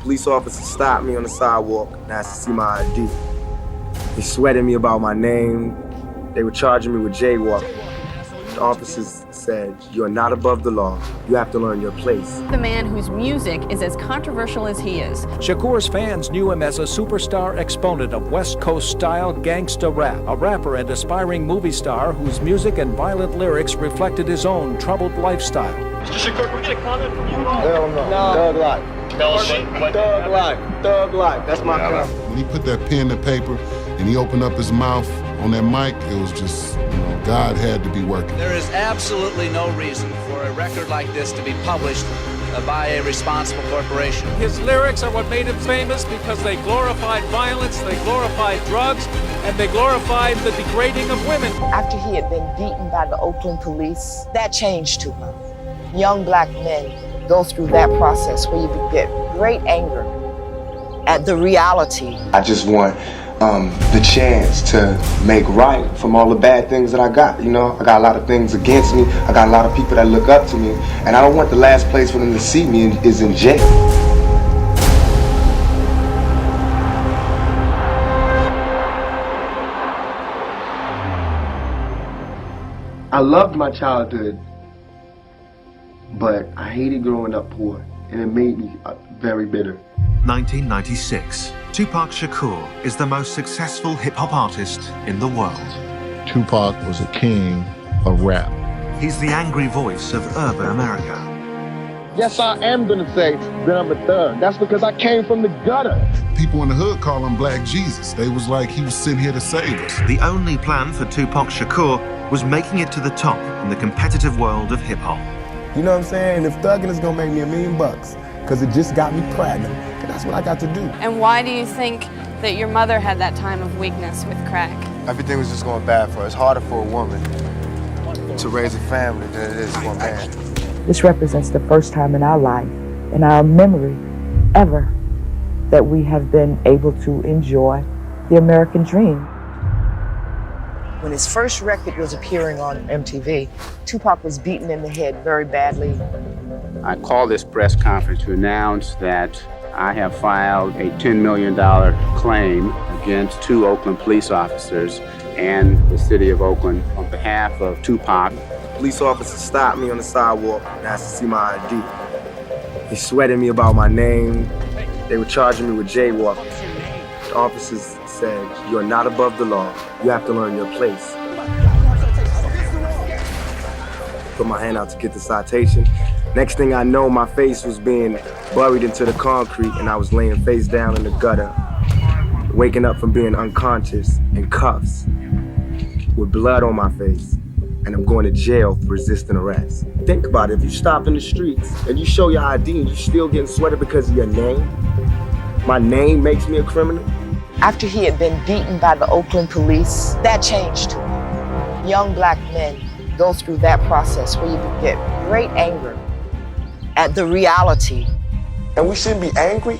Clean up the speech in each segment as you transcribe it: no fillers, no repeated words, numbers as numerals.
Police officer stopped me on the sidewalk and asked to see my ID. They sweated me about my name. They were charging me with jaywalking. The officers said, "You're not above the law. You have to learn your place." The man whose music is as controversial as he is. Shakur's fans knew him as a superstar exponent of West Coast-style gangsta rap, a rapper and aspiring movie star whose music and violent lyrics reflected his own troubled lifestyle. Mr. Shakur, can we get a comment from you? Hell no. Thug life. Thug life. Thug life. That's my comment. When he put that pen to paper and he opened up his mouth on that mic, it was just, God had to be working. There is absolutely no reason for a record like this to be published by a responsible corporation. His lyrics are what made him famous because they glorified violence, they glorified drugs, and they glorified the degrading of women. After he had been beaten by the Oakland police, that changed Tupac. Young black men go through that process where you get great anger at the reality. I just want the chance to make right from all the bad things that I got. I got a lot of things against me. I got a lot of people that look up to me. And I don't want the last place for them to see me is in jail. I loved my childhood, but I hated growing up poor, and it made me very bitter. 1996. Tupac Shakur is the most successful hip-hop artist in the world. Tupac was a king of rap. He's the angry voice of urban America. Yes, I am gonna say that I'm a thug. That's because I came from the gutter. People in the hood call him Black Jesus. They was like he was sitting here to save us. The only plan for Tupac Shakur was making it to the top in the competitive world of hip-hop. You know what I'm saying? If thugging is gonna make me $1 million, because it just got me platinum, and that's what I got to do. And why do you think that your mother had that time of weakness with crack? Everything was just going bad for her. It's harder for a woman to raise a family than it is for a man. This represents the first time in our life, in our memory, ever, that we have been able to enjoy the American dream. When his first record was appearing on MTV, Tupac was beaten in the head very badly. I call this press conference to announce that I have filed a $10 million claim against 2 Oakland police officers and the city of Oakland on behalf of Tupac. The police officer stopped me on the sidewalk and asked to see my ID. They sweated me about my name. They were charging me with jaywalking. The officers said, "You're not above the law. You have to learn your place." Put my hand out to get the citation. Next thing I know, my face was being buried into the concrete and I was laying face down in the gutter, waking up from being unconscious in cuffs with blood on my face, and I'm going to jail for resisting arrest. Think about it, if you stop in the streets and you show your ID and you still getting sweated because of your name, my name makes me a criminal. After he had been beaten by the Oakland police, that changed him. Young black men go through that process where you get great anger at the reality. And we shouldn't be angry,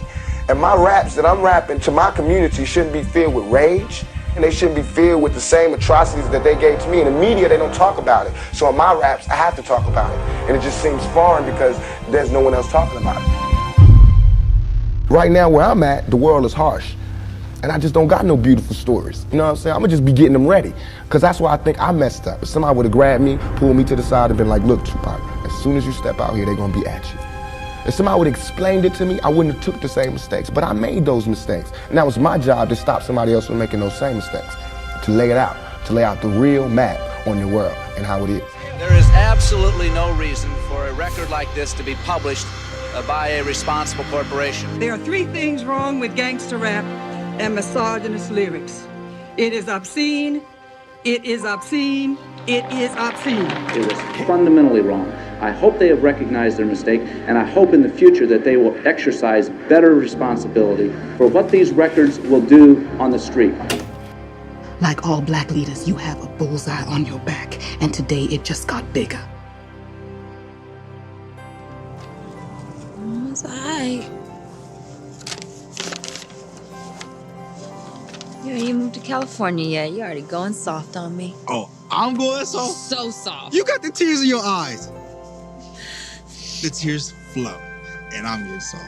and my raps that I'm rapping to my community shouldn't be filled with rage, and they shouldn't be filled with the same atrocities that they gave to me. In the media, they don't talk about it. So in my raps, I have to talk about it. And it just seems foreign because there's no one else talking about it. Right now, where I'm at, the world is harsh. And I just don't got no beautiful stories. You know what I'm saying? I'm gonna just be getting them ready. Because that's why I think I messed up. If somebody would have grabbed me, pulled me to the side and been like, "Look, Tupac, as soon as you step out here, they're gonna be at you." If somebody would have explained it to me, I wouldn't have took the same mistakes. But I made those mistakes. And that was my job to stop somebody else from making those same mistakes. To lay it out. To lay out the real map on your world and how it is. There is absolutely no reason for a record like this to be published by a responsible corporation. There are 3 things wrong with gangster rap and misogynist lyrics. It is obscene, it is obscene, it is obscene. It was fundamentally wrong. I hope they have recognized their mistake, and I hope in the future that they will exercise better responsibility for what these records will do on the street. Like all black leaders, you have a bullseye on your back, and today it just got bigger. It's all right. You ain't even moved to California yet. You already going soft on me. Oh, I'm going soft? So soft. You got the tears in your eyes. The tears flow, and I'm getting soft.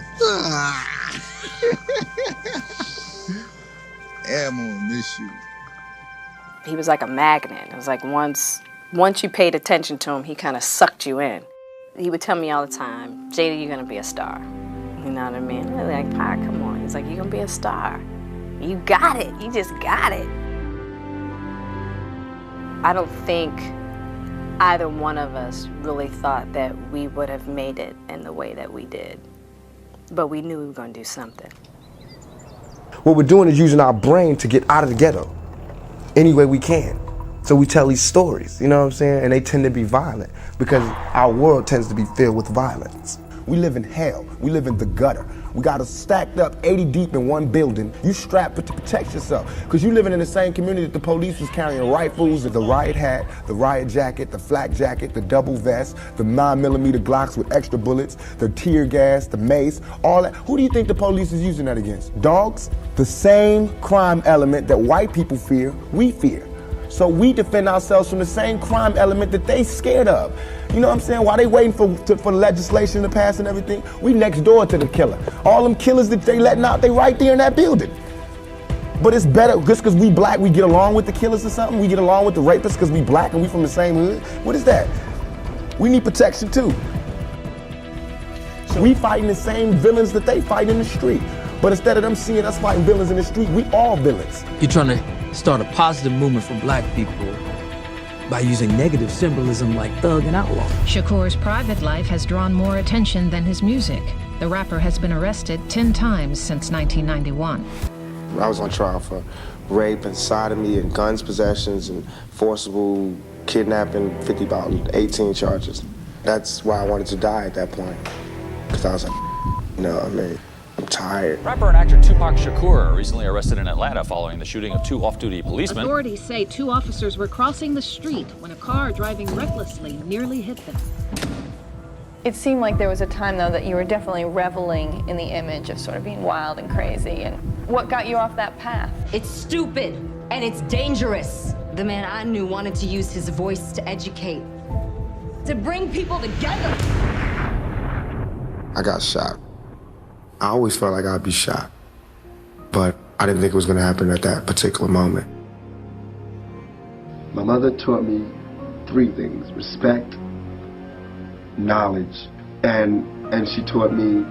I'm gonna miss you. He was like a magnet. It was like once you paid attention to him, he kind of sucked you in. He would tell me all the time, Jada, you're gonna be a star. You know what I mean? I'm like, Pop, come on. He's like, you're gonna be a star. You got it. You just got it. I don't think either one of us really thought that we would have made it in the way that we did. But we knew we were gonna do something. What we're doing is using our brain to get out of the ghetto any way we can. So we tell these stories, you know what I'm saying? And they tend to be violent because our world tends to be filled with violence. We live in hell. We live in the gutter. We got us stacked up 80 deep in one building. You strapped to protect yourself because you living in the same community that the police was carrying rifles, the riot hat, the riot jacket, the flak jacket, the double vest, the 9mm Glocks with extra bullets, the tear gas, the mace, all that. Who do you think the police is using that against? Dogs? The same crime element that white people fear, we fear. So we defend ourselves from the same crime element that they scared of. You know what I'm saying? While they waiting for legislation to pass and everything, we next door to the killer. All them killers that they letting out, they right there in that building. But it's better, just because we black, we get along with the killers or something? We get along with the rapists because we black and we from the same hood? What is that? We need protection too. So we fighting the same villains that they fight in the street. But instead of them seeing us fighting villains in the street, we all villains. You're trying to start a positive movement for black people by using negative symbolism like thug and outlaw. Shakur's private life has drawn more attention than his music. The rapper has been arrested 10 times since 1991. I was on trial for rape and sodomy and guns possessions and forcible kidnapping, about 18 charges. That's why I wanted to die at that point. Because I was like, you know, I mean, I'm tired. Rapper and actor Tupac Shakur recently arrested in Atlanta following the shooting of 2 off-duty policemen. Authorities say 2 officers were crossing the street when a car driving recklessly nearly hit them. It seemed like there was a time, though, that you were definitely reveling in the image of sort of being wild and crazy. And what got you off that path? It's stupid and it's dangerous. The man I knew wanted to use his voice to educate, to bring people together. I got shot. I always felt like I'd be shot, but I didn't think it was gonna happen at that particular moment. My mother taught me 3 things: respect, knowledge, and she taught me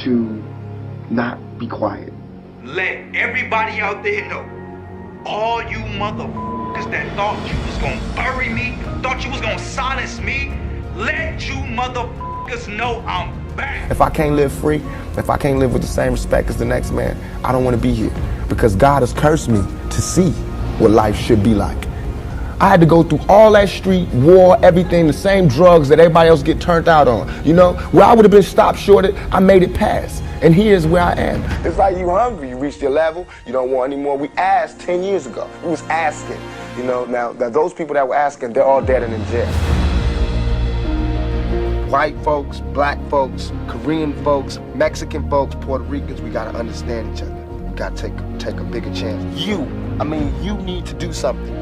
to not be quiet. Let everybody out there know, all you motherfuckers that thought you was gonna bury me, thought you was gonna silence me, let you motherfuckers know I'm back. If I can't live free, if I can't live with the same respect as the next man, I don't want to be here because God has cursed me to see what life should be like. I had to go through all that street, war, everything, the same drugs that everybody else get turned out on. You know, where I would have been stopped shorted, I made it past. And here's where I am. It's like you hungry, you reached your level, you don't want any more. We asked 10 years ago, we was asking. You know, now those people that were asking, they're all dead and in jail. White folks, black folks, Korean folks, Mexican folks, Puerto Ricans, we gotta understand each other. We gotta take a bigger chance. You need to do something.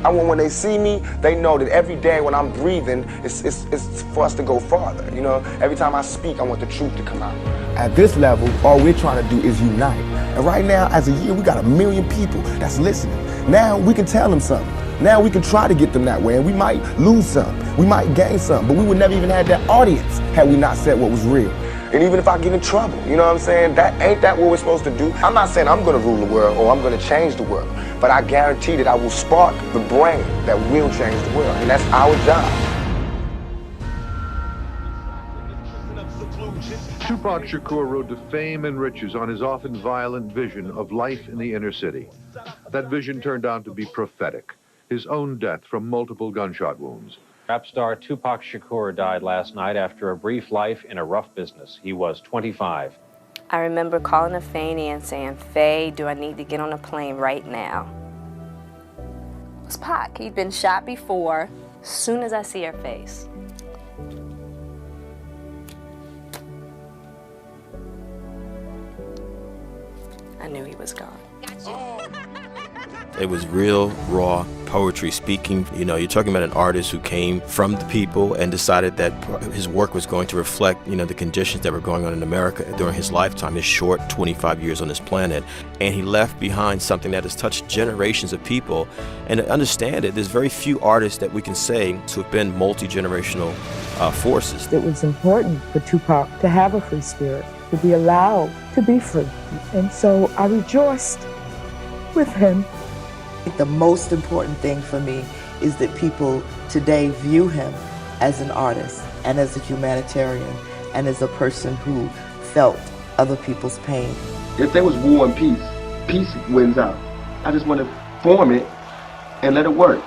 I want when they see me, they know that every day when I'm breathing, it's for us to go farther. You know, every time I speak, I want the truth to come out. At this level, all we're trying to do is unite. And right now, as a year, we got 1 million people that's listening. Now we can tell them something. Now we can try to get them that way, and we might lose some, we might gain some, but we would never even have that audience had we not said what was real. And even if I get in trouble, you know what I'm saying? Ain't that what we're supposed to do? I'm not saying I'm gonna rule the world or I'm gonna change the world, but I guarantee that I will spark the brain that will change the world, and that's our job. Tupac Shakur rode to fame and riches on his often violent vision of life in the inner city. That vision turned out to be prophetic. His own death from multiple gunshot wounds. Rap star Tupac Shakur died last night after a brief life in a rough business. He was 25. I remember calling Afeni and saying, Faye, do I need to get on a plane right now? It was Pac. He'd been shot before. As soon as I see her face. I knew he was gone. It was real, raw poetry speaking. You know, you're talking about an artist who came from the people and decided that his work was going to reflect, you know, the conditions that were going on in America during his lifetime, his short 25 years on this planet. And he left behind something that has touched generations of people. And to understand it, there's very few artists that we can say to have been multi-generational forces. It was important for Tupac to have a free spirit, to be allowed to be free. And so I rejoiced with him. The most important thing for me is that people today view him as an artist and as a humanitarian and as a person who felt other people's pain. If there was war and peace, peace wins out. I just want to form it and let it work.